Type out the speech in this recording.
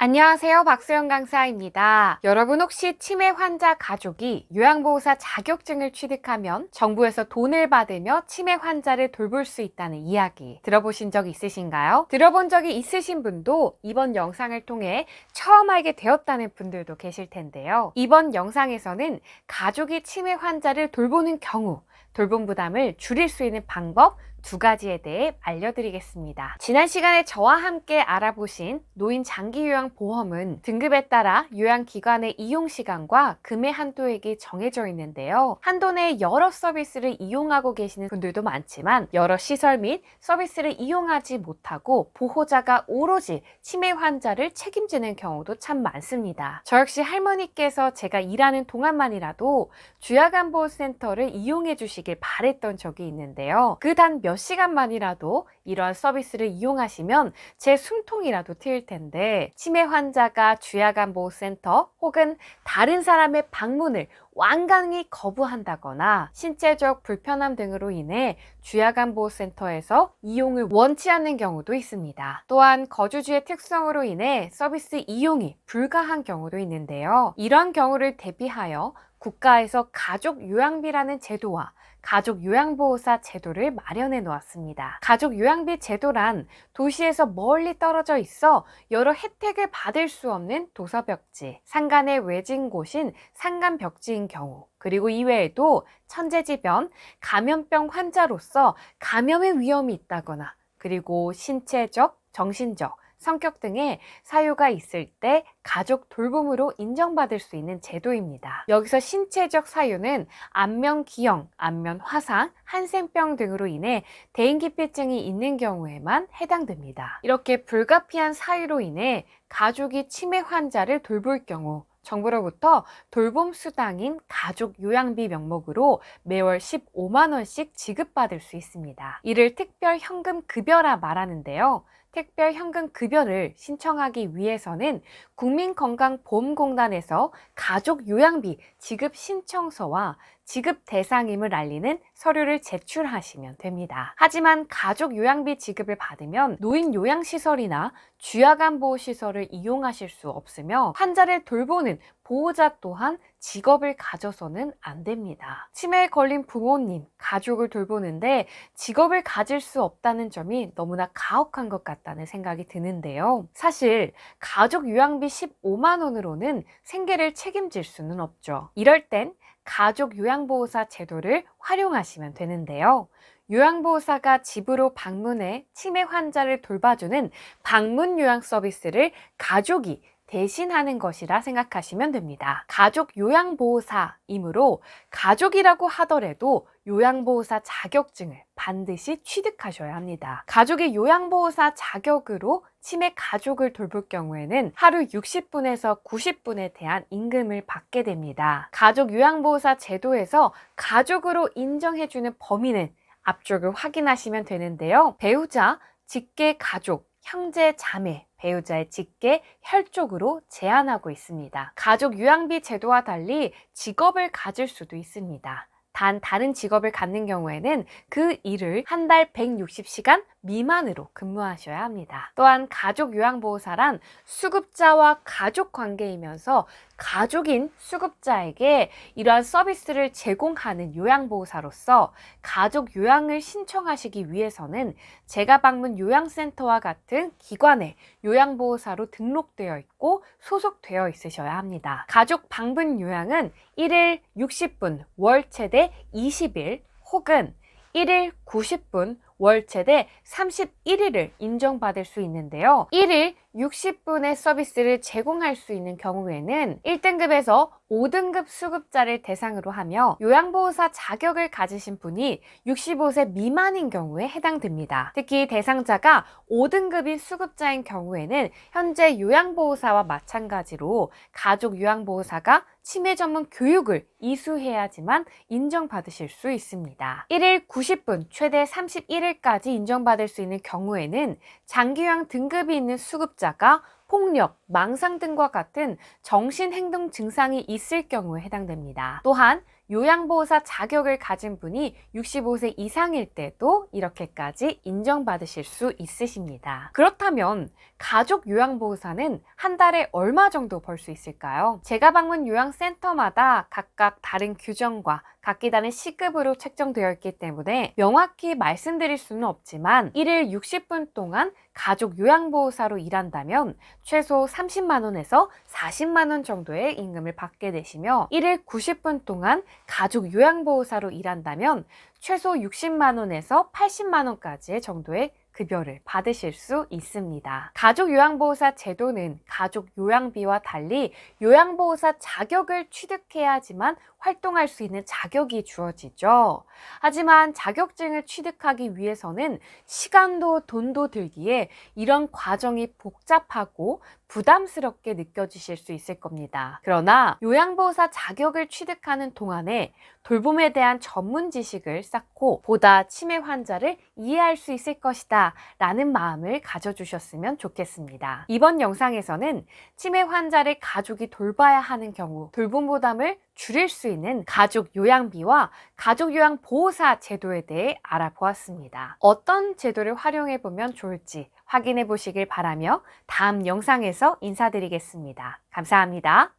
안녕하세요. 박수영 강사입니다. 여러분 혹시 치매 환자 가족이 요양보호사 자격증을 취득하면 정부에서 돈을 받으며 치매 환자를 돌볼 수 있다는 이야기 들어보신 적 있으신가요? 들어본 적이 있으신 분도 이번 영상을 통해 처음 알게 되었다는 분들도 계실 텐데요. 이번 영상에서는 가족이 치매 환자를 돌보는 경우 돌봄 부담을 줄일 수 있는 방법 2가지에 대해 알려드리겠습니다. 지난 시간에 저와 함께 알아보신 노인 장기요양보험은 등급에 따라 요양기관의 이용시간과 금의 한도액이 정해져 있는데요. 한도 내에 여러 서비스를 이용하고 계시는 분들도 많지만 여러 시설 및 서비스를 이용하지 못하고 보호자가 오로지 치매 환자를 책임지는 경우도 참 많습니다. 저 역시 할머니께서 제가 일하는 동안만이라도 주야간보호센터를 이용해 주시길 바랬던 적이 있는데요. 그 단 몇 시간만이라도 이러한 서비스를 이용하시면 제 숨통이라도 트일 텐데 치매 환자가 주야간보호센터 혹은 다른 사람의 방문을 완강히 거부한다거나 신체적 불편함 등으로 인해 주야간보호센터에서 이용을 원치 않는 경우도 있습니다. 또한 거주지의 특성으로 인해 서비스 이용이 불가한 경우도 있는데요. 이런 경우를 대비하여 국가에서 가족요양비라는 제도와 가족요양보호사 제도를 마련해 놓았습니다. 가족요양비 제도란 도시에서 멀리 떨어져 있어 여러 혜택을 받을 수 없는 도서벽지, 산간의 외진 곳인 산간벽지인 경우, 그리고 이외에도 천재지변, 감염병 환자로서 감염의 위험이 있다거나 그리고 신체적, 정신적, 성격 등의 사유가 있을 때 가족 돌봄으로 인정받을 수 있는 제도입니다. 여기서 신체적 사유는 안면기형, 안면화상, 한센병 등으로 인해 대인기피증이 있는 경우에만 해당됩니다. 이렇게 불가피한 사유로 인해 가족이 치매 환자를 돌볼 경우 정부로부터 돌봄 수당인 가족요양비 명목으로 매월 15만 원씩 지급받을 수 있습니다. 이를 특별현금급여라 말하는데요. 특별현금급여를 신청하기 위해서는 국민건강보험공단에서 가족요양비 지급 신청서와 지급 대상임을 알리는 서류를 제출하시면 됩니다. 하지만 가족요양비 지급을 받으면 노인요양시설이나 주야간보호시설을 이용하실 수 없으며 환자를 돌보는 보호자 또한 직업을 가져서는 안 됩니다. 치매에 걸린 부모님, 가족을 돌보는데 직업을 가질 수 없다는 점이 너무나 가혹한 것 같다는 생각이 드는데요. 사실 가족요양비 15만 원으로는 생계를 책임질 수는 없죠. 이럴 땐 가족요양보호사 제도를 활용하시면 되는데요. 요양보호사가 집으로 방문해 치매 환자를 돌봐주는 방문요양 서비스를 가족이 대신하는 것이라 생각하시면 됩니다. 가족 요양보호사이므로 가족이라고 하더라도 요양보호사 자격증을 반드시 취득하셔야 합니다. 가족의 요양보호사 자격으로 치매 가족을 돌볼 경우에는 하루 60분에서 90분에 대한 임금을 받게 됩니다. 가족 요양보호사 제도에서 가족으로 인정해주는 범위는 앞쪽을 확인하시면 되는데요. 배우자, 직계 가족, 형제, 자매, 배우자의 직계, 혈족으로 제한하고 있습니다. 가족 요양비 제도와 달리 직업을 가질 수도 있습니다. 단 다른 직업을 갖는 경우에는 그 일을 한 달 160시간 미만으로 근무하셔야 합니다. 또한 가족 요양보호사란 수급자와 가족 관계이면서 가족인 수급자에게 이러한 서비스를 제공하는 요양보호사로서 가족 요양을 신청하시기 위해서는 제가 방문 요양센터와 같은 기관에 요양보호사로 등록되어 있고 소속되어 있으셔야 합니다. 가족 방문 요양은 1일 60분, 월 최대 20일 혹은 1일 90분, 월 최대 31일을 인정받을 수 있는데요. 1일 60분의 서비스를 제공할 수 있는 경우에는 1등급에서 5등급 수급자를 대상으로 하며 요양보호사 자격을 가지신 분이 65세 미만인 경우에 해당됩니다. 특히 대상자가 5등급인 수급자인 경우에는 현재 요양보호사와 마찬가지로 가족 요양보호사가 치매 전문 교육을 이수해야지만 인정받으실 수 있습니다. 1일 90분, 최대 31일까지 인정받을 수 있는 경우에는 장기요양 등급이 있는 수급자가 폭력, 망상 등과 같은 정신행동 증상이 있을 경우에 해당됩니다. 또한 요양보호사 자격을 가진 분이 65세 이상일 때도 이렇게까지 인정받으실 수 있으십니다. 그렇다면 가족 요양보호사는 한 달에 얼마 정도 벌 수 있을까요? 제가 방문 요양센터마다 각각 다른 규정과 각기 다른 시급으로 책정되어 있기 때문에 명확히 말씀드릴 수는 없지만 1일 60분 동안 가족 요양보호사로 일한다면 최소 30만 원에서 40만 원 정도의 임금을 받게 되시며 1일 90분 동안 가족 요양보호사로 일한다면 최소 60만 원에서 80만 원까지의 정도의 급여를 받으실 수 있습니다. 가족 요양보호사 제도는 가족 요양비와 달리 요양보호사 자격을 취득해야지만 활동할 수 있는 자격이 주어지죠. 하지만 자격증을 취득하기 위해서는 시간도 돈도 들기에 이런 과정이 복잡하고 부담스럽게 느껴지실 수 있을 겁니다. 그러나 요양보호사 자격을 취득하는 동안에 돌봄에 대한 전문 지식을 쌓고 보다 치매 환자를 이해할 수 있을 것이다 라는 마음을 가져주셨으면 좋겠습니다. 이번 영상에서는 치매 환자를 가족이 돌봐야 하는 경우 돌봄 부담을 줄일 수 있는 가족 요양비와 가족 요양 보호사 제도에 대해 알아보았습니다. 어떤 제도를 활용해 보면 좋을지 확인해 보시길 바라며 다음 영상에서 인사드리겠습니다. 감사합니다.